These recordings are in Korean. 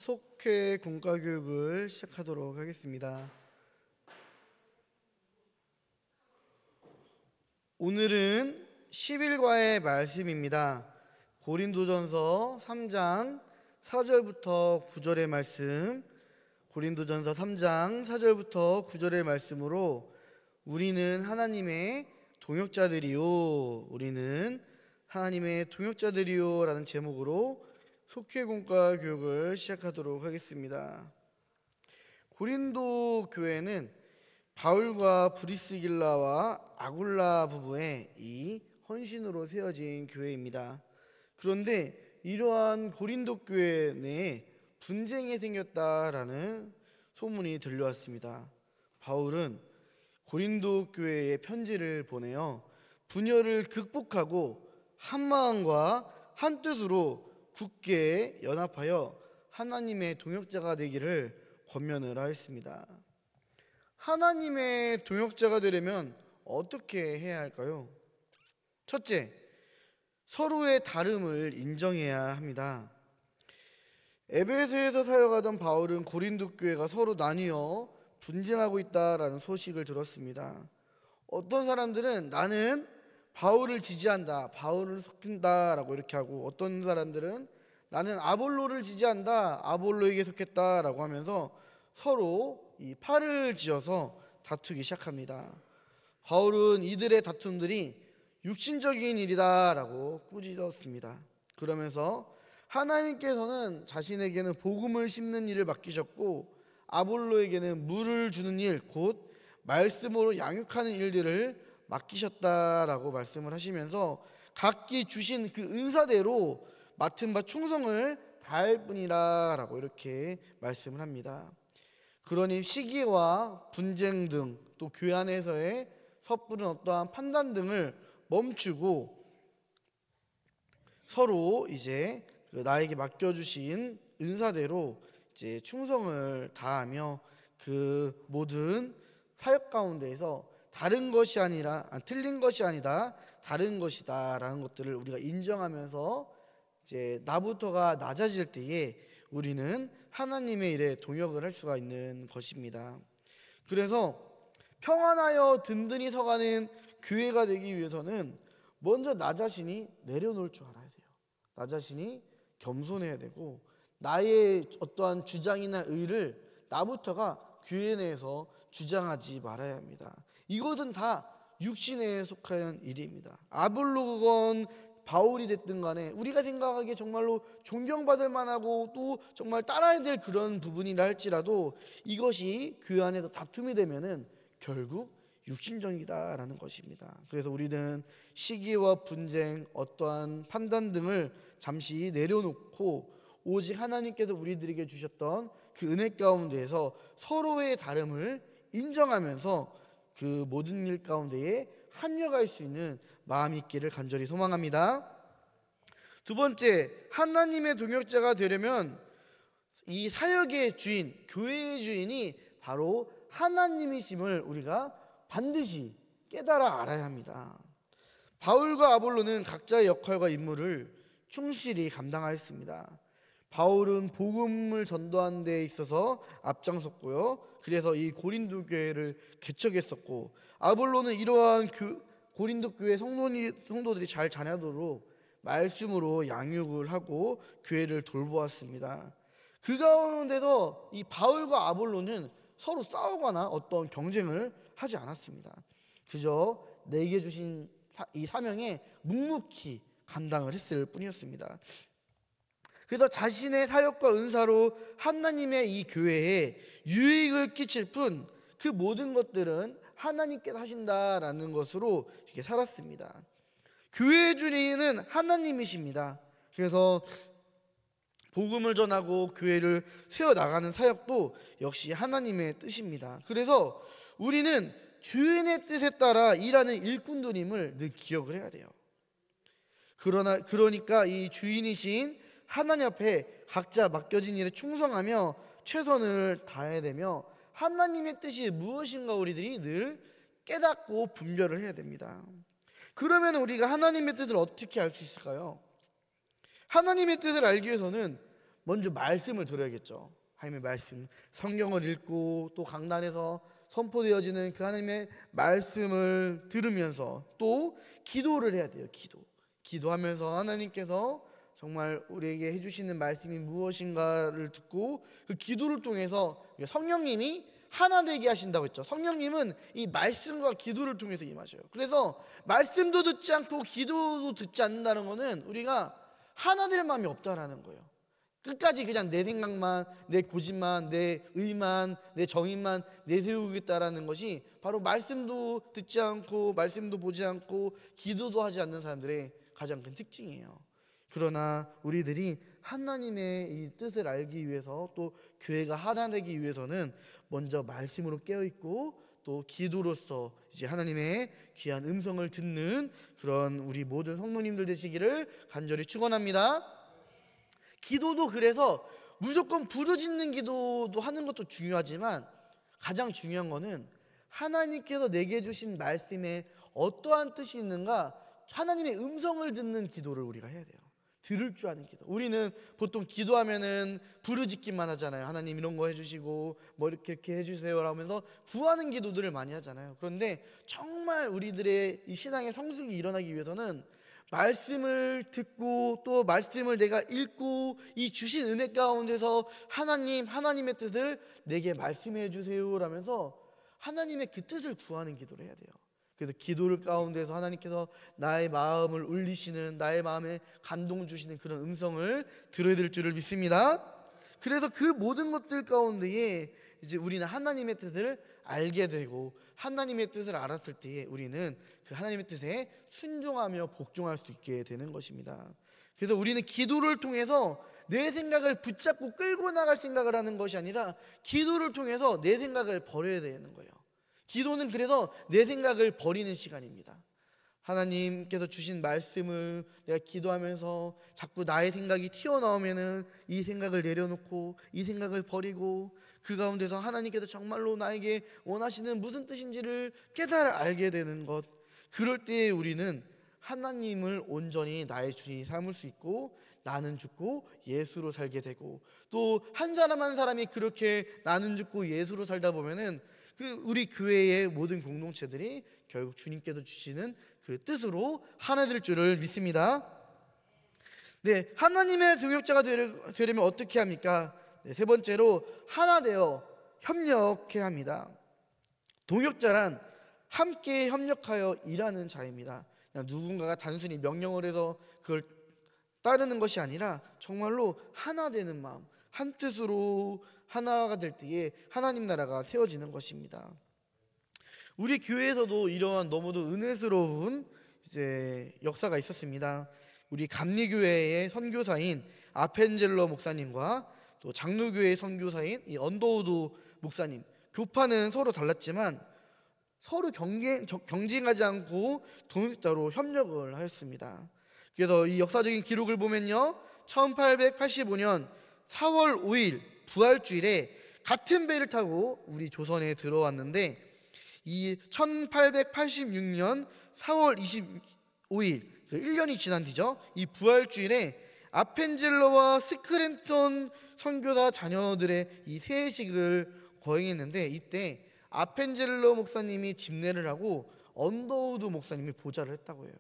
속회 공과교육을 시작하도록 하겠습니다. 오늘은 10일과의 말씀입니다. 고린도전서 3장 4절부터 9절의 말씀, 고린도전서 3장 4절부터 9절의 말씀으로 우리는 하나님의 동역자들이요, 우리는 하나님의 동역자들이요 라는 제목으로 속회공과 교육을 시작하도록 하겠습니다. 고린도 교회는 바울과 브리스길라와 아굴라 부부의 이 헌신으로 세워진 교회입니다. 그런데 이러한 고린도 교회 내에 분쟁이 생겼다라는 소문이 들려왔습니다. 바울은 고린도 교회에 편지를 보내어 분열을 극복하고 한마음과 한뜻으로 굳게 연합하여 하나님의 동역자가 되기를 권면을 하였습니다. 하나님의 동역자가 되려면 어떻게 해야 할까요? 첫째, 서로의 다름을 인정해야 합니다. 에베소에서 사역하던 바울은 고린도 교회가 서로 나뉘어 분쟁하고 있다라는 소식을 들었습니다. 어떤 사람들은 나는 바울을 지지한다, 바울을 속힌다라고 이렇게 하고, 어떤 사람들은 나는 아볼로를 지지한다, 아볼로에게 속했다라고 하면서 서로 이 팔을 지어서 다투기 시작합니다. 바울은 이들의 다툼들이 육신적인 일이다라고 꾸짖었습니다. 그러면서 하나님께서는 자신에게는 복음을 심는 일을 맡기셨고 아볼로에게는 물을 주는 일, 곧 말씀으로 양육하는 일들을 맡기셨다라고 말씀을 하시면서 각기 주신 그 은사대로 맡은 바 충성을 다할 뿐이라라고 이렇게 말씀을 합니다. 그러니 시기와 분쟁 등 또 교회 안에서의 섣부른 어떠한 판단 등을 멈추고 서로 이제 나에게 맡겨주신 은사대로 이제 충성을 다하며 그 모든 사역 가운데에서 다른 것이 아니라 틀린 것이 아니다, 다른 것이다라는 것들을 우리가 인정하면서 이제 나부터가 낮아질 때에 우리는 하나님의 일에 동역을 할 수가 있는 것입니다. 그래서 평안하여 든든히 서가는 교회가 되기 위해서는 먼저 나 자신이 내려놓을 줄 알아야 돼요. 나 자신이 겸손해야 되고 나의 어떠한 주장이나 의를 나부터가 교회 내에서 주장하지 말아야 합니다. 이것은 다 육신에 속한 일입니다. 아볼로건 바울이 됐든 간에 우리가 생각하기에 정말로 존경받을 만하고 또 정말 따라야 될 그런 부분이라 할지라도 이것이 교회 안에서 다툼이 되면은 결국 육신적이다라는 것입니다. 그래서 우리는 시기와 분쟁, 어떠한 판단 등을 잠시 내려놓고 오직 하나님께서 우리들에게 주셨던 그 은혜 가운데에서 서로의 다름을 인정하면서 그 모든 일 가운데에 합력할 수 있는 마음이 있기를 간절히 소망합니다. 두 번째, 하나님의 동역자가 되려면 이 사역의 주인, 교회의 주인이 바로 하나님이심을 우리가 반드시 깨달아 알아야 합니다. 바울과 아볼로는 각자의 역할과 임무를 충실히 감당하였습니다. 바울은 복음을 전도하는 데 있어서 앞장섰고요. 그래서 이 고린도 교회를 개척했었고, 아볼로는 이러한 고린도 교회 성도들이 잘 자라도록 말씀으로 양육을 하고 교회를 돌보았습니다. 그 가운데서 이 바울과 아볼로는 서로 싸우거나 어떤 경쟁을 하지 않았습니다. 그저 내게 주신 이 사명에 묵묵히 감당을 했을 뿐이었습니다. 그래서 자신의 사역과 은사로 하나님의 이 교회에 유익을 끼칠 뿐 그 모든 것들은 하나님께서 하신다라는 것으로 이렇게 살았습니다. 교회의 주인은 하나님이십니다. 그래서 복음을 전하고 교회를 세워나가는 사역도 역시 하나님의 뜻입니다. 그래서 우리는 주인의 뜻에 따라 일하는 일꾼들임을 늘 기억을 해야 돼요. 그러니까 이 주인이신 하나님 앞에 각자 맡겨진 일에 충성하며 최선을 다해야 되며 하나님의 뜻이 무엇인가 우리들이 늘 깨닫고 분별을 해야 됩니다. 그러면 우리가 하나님의 뜻을 어떻게 알 수 있을까요? 하나님의 뜻을 알기 위해서는 먼저 말씀을 들어야겠죠. 하나님의 말씀, 성경을 읽고 또 강단에서 선포되어지는 그 하나님의 말씀을 들으면서 또 기도를 해야 돼요. 기도하면서 하나님께서 정말 우리에게 해주시는 말씀이 무엇인가를 듣고 그 기도를 통해서 성령님이 하나 되게 하신다고 했죠. 성령님은 이 말씀과 기도를 통해서 임하셔요. 그래서 말씀도 듣지 않고 기도도 듣지 않는다는 것은 우리가 하나 될 마음이 없다라는 거예요. 끝까지 그냥 내 생각만, 내 고집만, 내 의만, 내 정의만 내세우겠다라는 것이 바로 말씀도 듣지 않고 말씀도 보지 않고 기도도 하지 않는 사람들의 가장 큰 특징이에요. 그러나 우리들이 하나님의 이 뜻을 알기 위해서 또 교회가 하나 되기 위해서는 먼저 말씀으로 깨어있고 또 기도로서 이제 하나님의 귀한 음성을 듣는 그런 우리 모든 성도님들 되시기를 간절히 축원합니다. 기도도 그래서 무조건 부르짖는 기도도 하는 것도 중요하지만 가장 중요한 거는 하나님께서 내게 주신 말씀에 어떠한 뜻이 있는가 하나님의 음성을 듣는 기도를 우리가 해야 돼요. 들을 줄 아는 기도. 우리는 보통 기도하면은 부르짖기만 하잖아요. 하나님 이런 거 해주시고 뭐 이렇게 해주세요 하면서 구하는 기도들을 많이 하잖아요. 그런데 정말 우리들의 이 신앙의 성숙이 일어나기 위해서는 말씀을 듣고 또 말씀을 내가 읽고 이 주신 은혜 가운데서 하나님의 뜻을 내게 말씀해 주세요 라면서 하나님의 그 뜻을 구하는 기도를 해야 돼요. 그래서 기도를 가운데서 하나님께서 나의 마음을 울리시는, 나의 마음에 감동 주시는 그런 음성을 들어야 될 줄을 믿습니다. 그래서 그 모든 것들 가운데에 이제 우리는 하나님의 뜻을 알게 되고 하나님의 뜻을 알았을 때에 우리는 그 하나님의 뜻에 순종하며 복종할 수 있게 되는 것입니다. 그래서 우리는 기도를 통해서 내 생각을 붙잡고 끌고 나갈 생각을 하는 것이 아니라 기도를 통해서 내 생각을 버려야 되는 거예요. 기도는 그래서 내 생각을 버리는 시간입니다. 하나님께서 주신 말씀을 내가 기도하면서 자꾸 나의 생각이 튀어나오면은 이 생각을 내려놓고 이 생각을 버리고 그 가운데서 하나님께서 정말로 나에게 원하시는 무슨 뜻인지를 깨달아 알게 되는 것. 그럴 때에 우리는 하나님을 온전히 나의 주인이 삼을 수 있고 나는 죽고 예수로 살게 되고 또 한 사람 한 사람이 그렇게 나는 죽고 예수로 살다 보면은 그 우리 교회의 모든 공동체들이 결국 주님께서 주시는 그 뜻으로 하나 될 줄을 믿습니다. 네, 하나님의 동역자가 되려면 어떻게 합니까? 네, 세 번째로 하나 되어 협력해야 합니다. 동역자란 함께 협력하여 일하는 자입니다. 그냥 누군가가 단순히 명령을 해서 그걸 따르는 것이 아니라 정말로 하나 되는 마음, 한 뜻으로 하나가 될 때에 하나님 나라가 세워지는 것입니다. 우리 교회에서도 이러한 너무도 은혜스러운 이제 역사가 있었습니다. 우리 감리교회의 선교사인 아펜젤러 목사님과 또 장로교회의 선교사인 이 언더우드 목사님, 교파는 서로 달랐지만 서로 경쟁하지 않고 동역자로 협력을 하였습니다. 그래서 이 역사적인 기록을 보면요, 1885년 4월 5일 부활주일에 같은 배를 타고 우리 조선에 들어왔는데 이 1886년 4월 25일 1년이 지난 뒤죠. 이 부활주일에 아펜젤러와 스크랜턴 선교사 자녀들의 이 세례식을 거행했는데 이때 아펜젤러 목사님이 집례를 하고 언더우드 목사님이 보좌를 했다고 해요.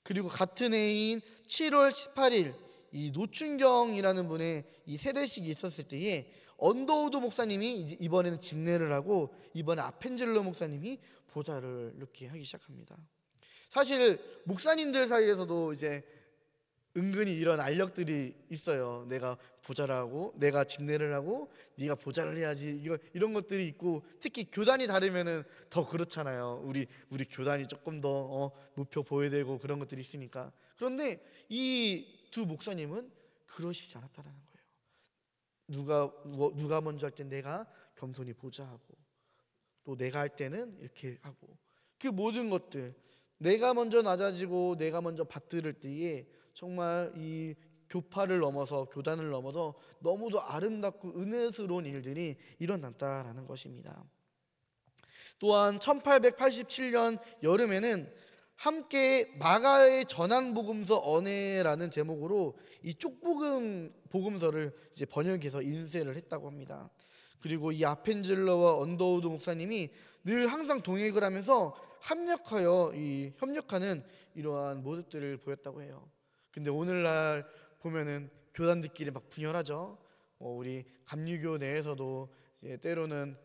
그리고 같은 해인 7월 18일 이 노춘경이라는 분의 이 세례식이 있었을 때에 언더우드 목사님이 이번에는 집례를 하고 이번에 아펜젤러 목사님이 보좌를 이렇게 하기 시작합니다. 사실 목사님들 사이에서도 이제 은근히 이런 알력들이 있어요. 내가 보좌를 하고 내가 집례를 하고 네가 보좌를 해야지, 이런 것들이 있고 특히 교단이 다르면은 더 그렇잖아요. 우리 교단이 조금 더 높여 보여야 되고 그런 것들이 있으니까. 그런데 이 두 목사님은 그러시지 않았다는 거예요. 누가 먼저 할 때 내가 겸손히 보좌하고 또 내가 할 때는 이렇게 하고 그 모든 것들 내가 먼저 낮아지고 내가 먼저 받들을 때에 정말 이 교파를 넘어서 교단을 넘어서 너무도 아름답고 은혜스러운 일들이 일어났다라는 것입니다. 또한 1887년 여름에는 함께 마가의 전한 복음서 언해라는 제목으로 이 쪽복음 복음서를 이제 번역해서 인쇄를 했다고 합니다. 그리고 이 아펜젤러와 언더우드 목사님이 늘 항상 동행을 하면서 협력하는 이러한 모습들을 보였다고 해요. 근데 오늘날 보면은 교단들끼리 막 분열하죠. 우리 감리교 내에서도 이제 때로는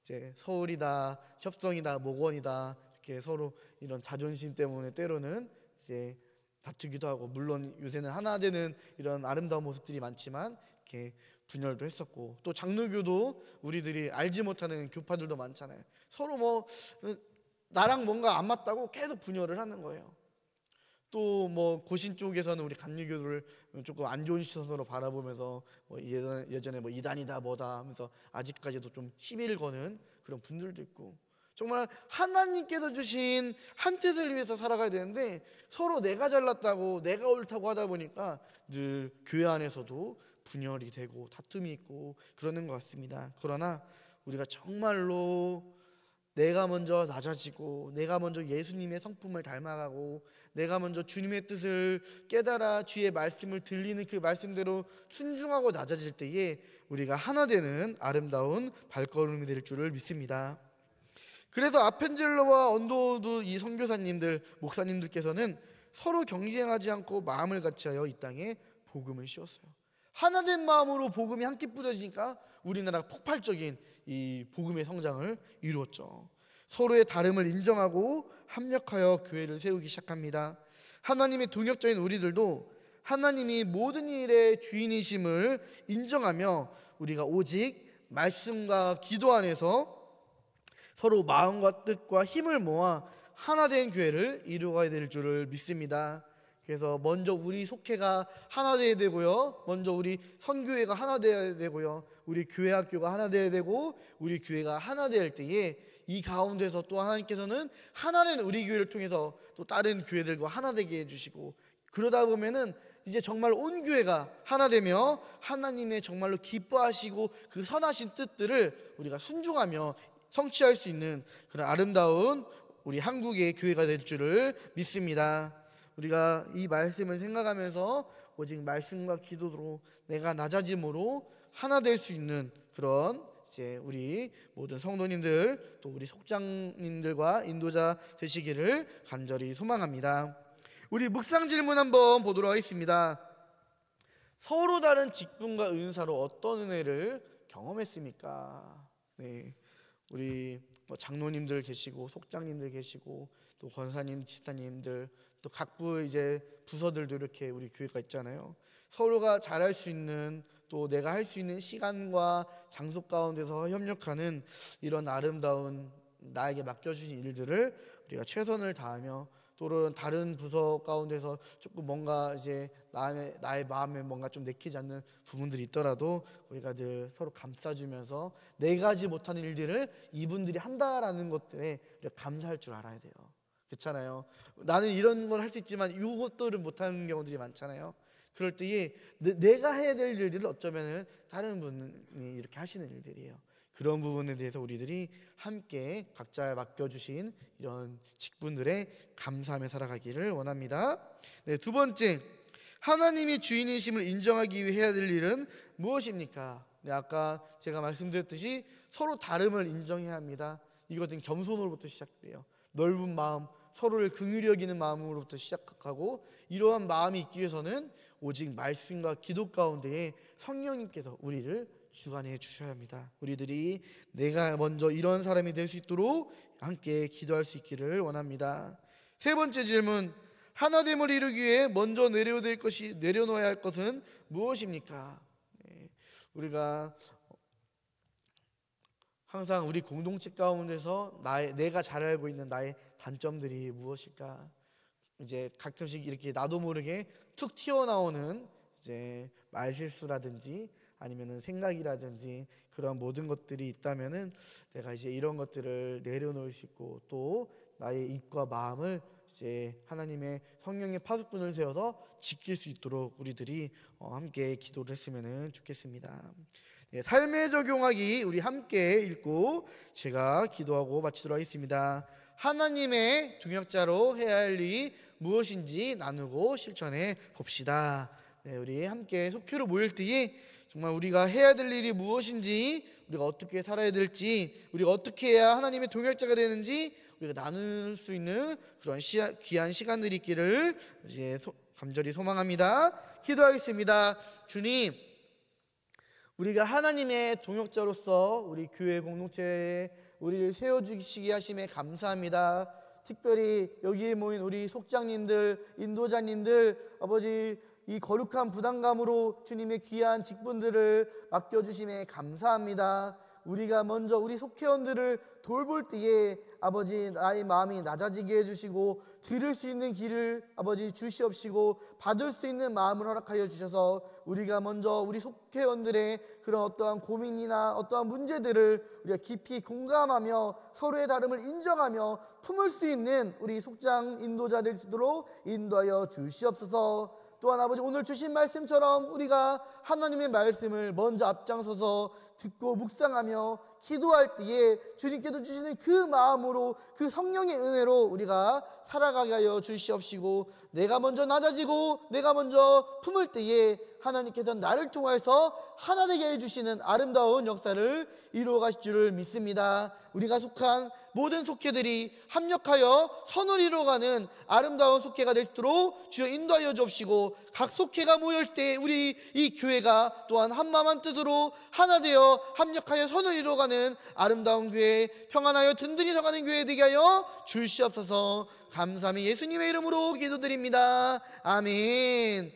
이제 서울이다, 협성이다, 목원이다 이렇게 서로 이런 자존심 때문에 때로는 이제 다투기도 하고, 물론 요새는 하나 되는 이런 아름다운 모습들이 많지만 이렇게 분열도 했었고, 또 장로교도 우리들이 알지 못하는 교파들도 많잖아요. 서로 나랑 뭔가 안 맞다고 계속 분열을 하는 거예요. 또 고신 쪽에서는 우리 감리교를 조금 안 좋은 시선으로 바라보면서 예전에 이단이다 뭐다 하면서 아직까지도 좀 시비를 거는 그런 분들도 있고, 정말 하나님께서 주신 한 뜻을 위해서 살아가야 되는데 서로 내가 잘났다고 내가 옳다고 하다 보니까 늘 교회 안에서도 분열이 되고 다툼이 있고 그러는 것 같습니다. 그러나 우리가 정말로 내가 먼저 낮아지고, 내가 먼저 예수님의 성품을 닮아가고, 내가 먼저 주님의 뜻을 깨달아 주의 말씀을 들리는 그 말씀대로 순종하고 낮아질 때에 우리가 하나 되는 아름다운 발걸음이 될 줄을 믿습니다. 그래서 아펜젤러와 언더우드 이 선교사님들, 목사님들께서는 서로 경쟁하지 않고 마음을 같이하여 이 땅에 복음을 씌웠어요. 하나 된 마음으로 복음이 함께 뿌려지니까 우리나라가 폭발적인 이 복음의 성장을 이루었죠. 서로의 다름을 인정하고 합력하여 교회를 세우기 시작합니다. 하나님의 동역자인 우리들도 하나님이 모든 일의 주인이심을 인정하며 우리가 오직 말씀과 기도 안에서 서로 마음과 뜻과 힘을 모아 하나 된 교회를 이루어가야 될 줄을 믿습니다. 그래서 먼저 우리 속회가 하나 되어야 되고요, 먼저 우리 선교회가 하나 되어야 되고요, 우리 교회 학교가 하나 되어야 되고, 우리 교회가 하나 될 때에 이 가운데서 또 하나님께서는 하나된 우리 교회를 통해서 또 다른 교회들과 하나 되게 해주시고, 그러다 보면은 이제 정말 온 교회가 하나 되며 하나님의 정말로 기뻐하시고 그 선하신 뜻들을 우리가 순종하며 성취할 수 있는 그런 아름다운 우리 한국의 교회가 될 줄을 믿습니다. 우리가 이 말씀을 생각하면서 오직 말씀과 기도로 내가 낮아짐으로 하나 될 수 있는 그런 이제 우리 모든 성도님들, 또 우리 속장님들과 인도자 되시기를 간절히 소망합니다. 우리 묵상 질문 한번 보도록 하겠습니다. 서로 다른 직분과 은사로 어떤 은혜를 경험했습니까? 네, 우리 장로님들 계시고 속장님들 계시고 또 권사님, 지사님들, 또 각부 이제 부서들도 이렇게 우리 교회가 있잖아요. 서로가 잘할 수 있는, 또 내가 할 수 있는 시간과 장소 가운데서 협력하는 이런 아름다운 나에게 맡겨주신 일들을 우리가 최선을 다하며, 또는 다른 부서 가운데서 조금 뭔가 이제 나의 마음에 뭔가 좀 내키지 않는 부분들이 있더라도 우리가 늘 서로 감싸주면서 내가 하지 못하는 일들을 이분들이 한다라는 것들에 우리가 감사할 줄 알아야 돼요. 그렇잖아요. 나는 이런 걸 할 수 있지만 이것들을 못하는 경우들이 많잖아요. 그럴 때에 내가 해야 될 일들을 어쩌면은 다른 분이 이렇게 하시는 일들이에요. 그런 부분에 대해서 우리들이 함께 각자 맡겨주신 이런 직분들에 감사하며 살아가기를 원합니다. 네, 두 번째, 하나님이 주인이심을 인정하기 위해 해야 될 일은 무엇입니까? 네, 아까 제가 말씀드렸듯이 서로 다름을 인정해야 합니다. 이것은 겸손으로부터 시작돼요. 넓은 마음, 서로를 긍휼히 여기는 마음으로부터 시작하고, 이러한 마음이 있기 위해서는 오직 말씀과 기도 가운데에 성령님께서 우리를 주관해 주셔야 합니다. 우리들이 내가 먼저 이런 사람이 될 수 있도록 함께 기도할 수 있기를 원합니다. 세 번째 질문, 하나됨을 이루기 위해 먼저 내려놓아야 할 것은 무엇입니까? 우리가 항상 우리 공동체 가운데서 내가 잘 알고 있는 나의 단점들이 무엇일까? 이제 가끔씩 이렇게 나도 모르게 툭 튀어나오는 이제 말실수라든지 아니면은 생각이라든지 그런 모든 것들이 있다면은 내가 이제 이런 것들을 내려놓을 수 있고, 또 나의 입과 마음을 이제 하나님의 성령의 파수꾼을 세워서 지킬 수 있도록 우리들이 함께 기도를 했으면 좋겠습니다. 네, 삶에 적용하기 우리 함께 읽고 제가 기도하고 마치도록 하겠습니다. 하나님의 동역자로 해야 할 일이 무엇인지 나누고 실천해 봅시다. 네, 우리 함께 속회로 모일 때에 정말 우리가 해야 될 일이 무엇인지, 우리가 어떻게 살아야 될지, 우리가 어떻게 해야 하나님의 동역자가 되는지 우리가 나눌 수 있는 그런 귀한 시간들이 있기를 이제 간절히 소망합니다. 기도하겠습니다. 주님, 우리가 하나님의 동역자로서 우리 교회 공동체에 우리를 세워주시게 하심에 감사합니다. 특별히 여기에 모인 우리 속장님들, 인도자님들, 아버지 이 거룩한 부담감으로 주님의 귀한 직분들을 맡겨주심에 감사합니다. 우리가 먼저 우리 속회원들을 돌볼 때에 아버지 나의 마음이 낮아지게 해주시고 들을 수 있는 길을 아버지 주시옵시고 받을 수 있는 마음을 허락하여 주셔서 우리가 먼저 우리 속회원들의 그런 어떠한 고민이나 어떠한 문제들을 우리가 깊이 공감하며 서로의 다름을 인정하며 품을 수 있는 우리 속장 인도자 될 수 있도록 인도하여 주시옵소서. 또한 아버지 오늘 주신 말씀처럼 우리가 하나님의 말씀을 먼저 앞장서서 듣고 묵상하며 기도할 때에 주님께서 주시는 그 마음으로 그 성령의 은혜로 우리가 살아가게 하여 주시옵시고 내가 먼저 낮아지고 내가 먼저 품을 때에 하나님께서 나를 통해서 하나 되게 해주시는 아름다운 역사를 이루어 가실 줄을 믿습니다. 우리가 속한 모든 속회들이 합력하여 선을 이루어가는 아름다운 속회가 될 수 있도록 주여 인도하여 주옵시고 각 속회가 모일 때 우리 이 교회가 또한 한마음 한뜻으로 하나 되어 합력하여 선을 이루어가는 아름다운 교회, 평안하여 든든히 서가는 교회 되게 하여 주시옵소서. 감사함이 예수님의 이름으로 기도드립니다. 아멘.